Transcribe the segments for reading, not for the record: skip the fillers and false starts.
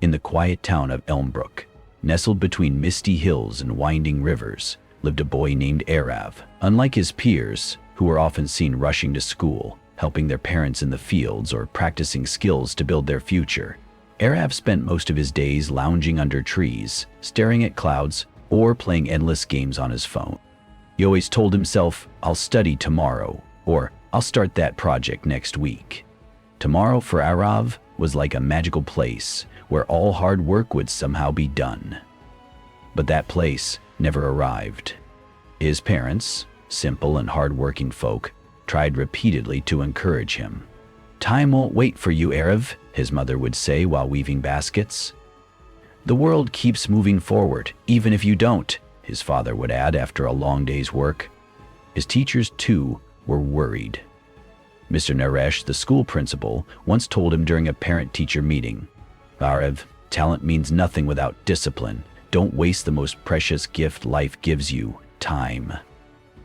In the quiet town of Elmbrook, nestled between misty hills and winding rivers, lived a boy named Aarav. Unlike his peers, who were often seen rushing to school, helping their parents in the fields, or practicing skills to build their future, Aarav spent most of his days lounging under trees, staring at clouds, or playing endless games on his phone. He always told himself, "I'll study tomorrow," or "I'll start that project next week." Tomorrow for Aarav was like a magical place where all hard work would somehow be done. But that place never arrived. His parents, simple and hard-working folk, tried repeatedly to encourage him. "Time won't wait for you, Aarav," his mother would say while weaving baskets. "The world keeps moving forward, even if you don't," his father would add after a long day's work. His teachers, too, were worried. Mr. Naresh, the school principal, once told him during a parent-teacher meeting, "Aarav, talent means nothing without discipline. Don't waste the most precious gift life gives you, time."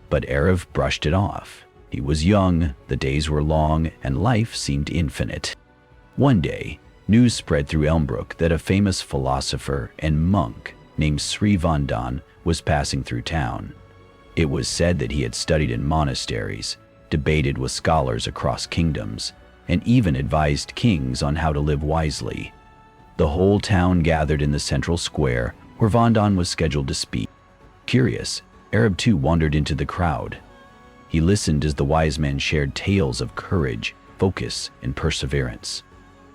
But Aarav brushed it off. He was young, the days were long, and life seemed infinite. One day, news spread through Elmbrook that a famous philosopher and monk named Sri Vandan was passing through town. It was said that he had studied in monasteries, debated with scholars across kingdoms, and even advised kings on how to live wisely. The whole town gathered in the central square where Vandan was scheduled to speak. Curious, Aarav too wandered into the crowd. He listened as the wise man shared tales of courage, focus, and perseverance.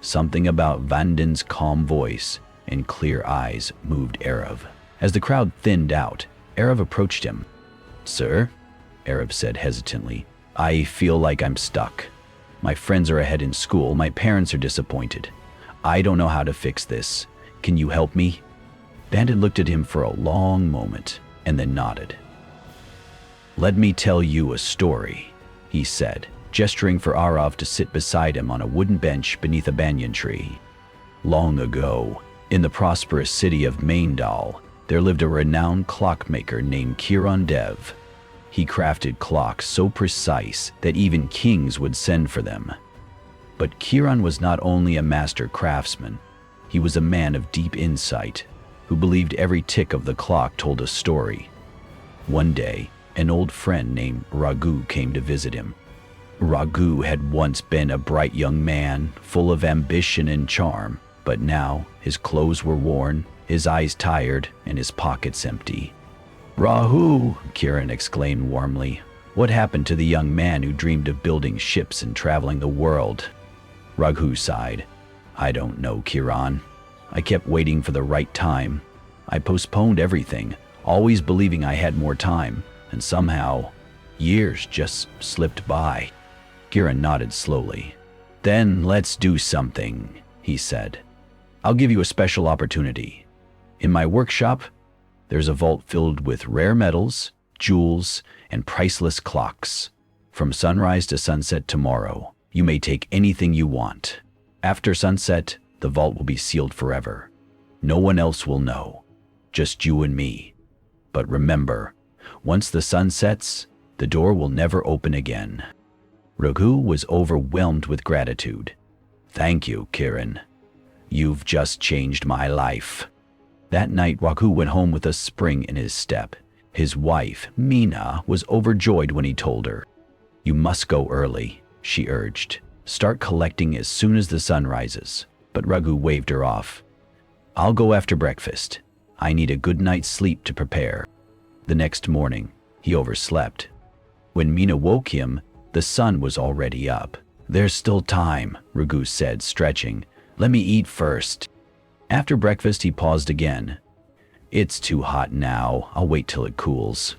Something about Vandan's calm voice and clear eyes moved Aarav. As the crowd thinned out, Aarav approached him. "Sir," Aarav said hesitantly, "I feel like I'm stuck. My friends are ahead in school, my parents are disappointed. I don't know how to fix this. Can you help me?" Vandan looked at him for a long moment and then nodded. "Let me tell you a story," he said, gesturing for Aarav to sit beside him on a wooden bench beneath a banyan tree. Long ago, in the prosperous city of Maindal, there lived a renowned clockmaker named Kiran Dev. He crafted clocks so precise that even kings would send for them. But Kiran was not only a master craftsman, he was a man of deep insight, who believed every tick of the clock told a story. One day, an old friend named Raghu came to visit him. Raghu had once been a bright young man, full of ambition and charm, but now his clothes were worn, his eyes tired, and his pockets empty. "Raghu," Kiran exclaimed warmly, "what happened to the young man who dreamed of building ships and traveling the world?" Raghu sighed. "I don't know, Kiran. I kept waiting for the right time. I postponed everything, always believing I had more time, and somehow, years just slipped by." Kiran nodded slowly. "Then let's do something," he said. "I'll give you a special opportunity. In my workshop, there's a vault filled with rare metals, jewels, and priceless clocks. From sunrise to sunset tomorrow, you may take anything you want. After sunset, the vault will be sealed forever. No one else will know, just you and me. But remember, once the sun sets, the door will never open again." Raghu was overwhelmed with gratitude. "Thank you, Kiran. You've just changed my life." That night, Raghu went home with a spring in his step. His wife, Meena, was overjoyed when he told her. "You must go early," she urged. "Start collecting as soon as the sun rises." But Raghu waved her off. "I'll go after breakfast. I need a good night's sleep to prepare." The next morning, he overslept. When Meena woke him, the sun was already up. "There's still time," Raghu said, stretching. "Let me eat first." After breakfast, he paused again. "It's too hot now. I'll wait till it cools."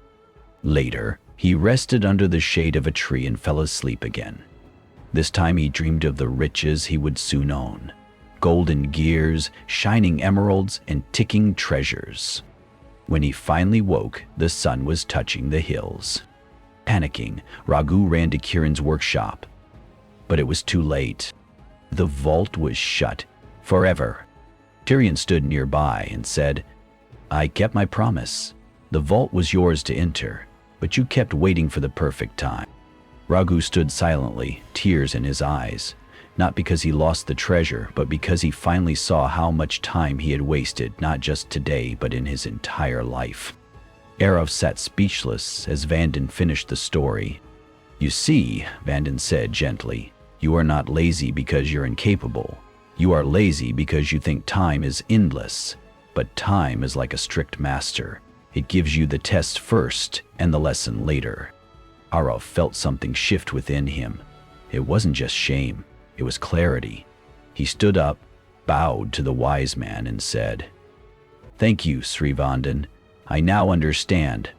Later, he rested under the shade of a tree and fell asleep again. This time he dreamed of the riches he would soon own. Golden gears, shining emeralds, and ticking treasures. When he finally woke, the sun was touching the hills. Panicking, Raghu ran to Kiran's workshop. But it was too late. The vault was shut forever. Kiran stood nearby and said, "I kept my promise. The vault was yours to enter, but you kept waiting for the perfect time." Raghu stood silently, tears in his eyes. not because he lost the treasure, but because he finally saw how much time he had wasted, not just today, but in his entire life. Aarav sat speechless as Vandan finished the story. "You see," Vandan said gently, "you are not lazy because you're incapable. You are lazy because you think time is endless. But time is like a strict master. It gives you the test first and the lesson later." Aarav felt something shift within him. It wasn't just shame, it was clarity. He stood up, bowed to the wise man, and said, "Thank you, Sri Vandan. I now understand.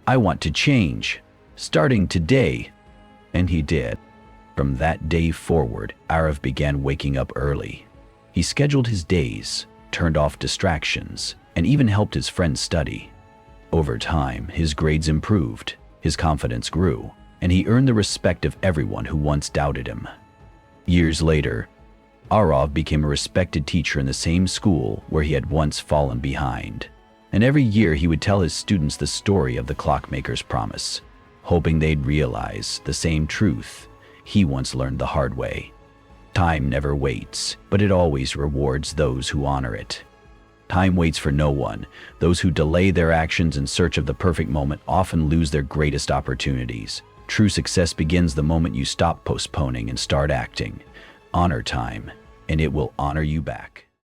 I want to change, starting today." And he did. From that day forward, Aarav began waking up early. He scheduled his days, turned off distractions, and even helped his friends study. Over time, his grades improved, his confidence grew, and he earned the respect of everyone who once doubted him. Years later, Aarav became a respected teacher in the same school where he had once fallen behind. And every year he would tell his students the story of the clockmaker's promise, hoping they'd realize the same truth he once learned the hard way. Time never waits, but it always rewards those who honor it. Time waits for no one. Those who delay their actions in search of the perfect moment often lose their greatest opportunities. True success begins the moment you stop postponing and start acting. Honor time, and it will honor you back.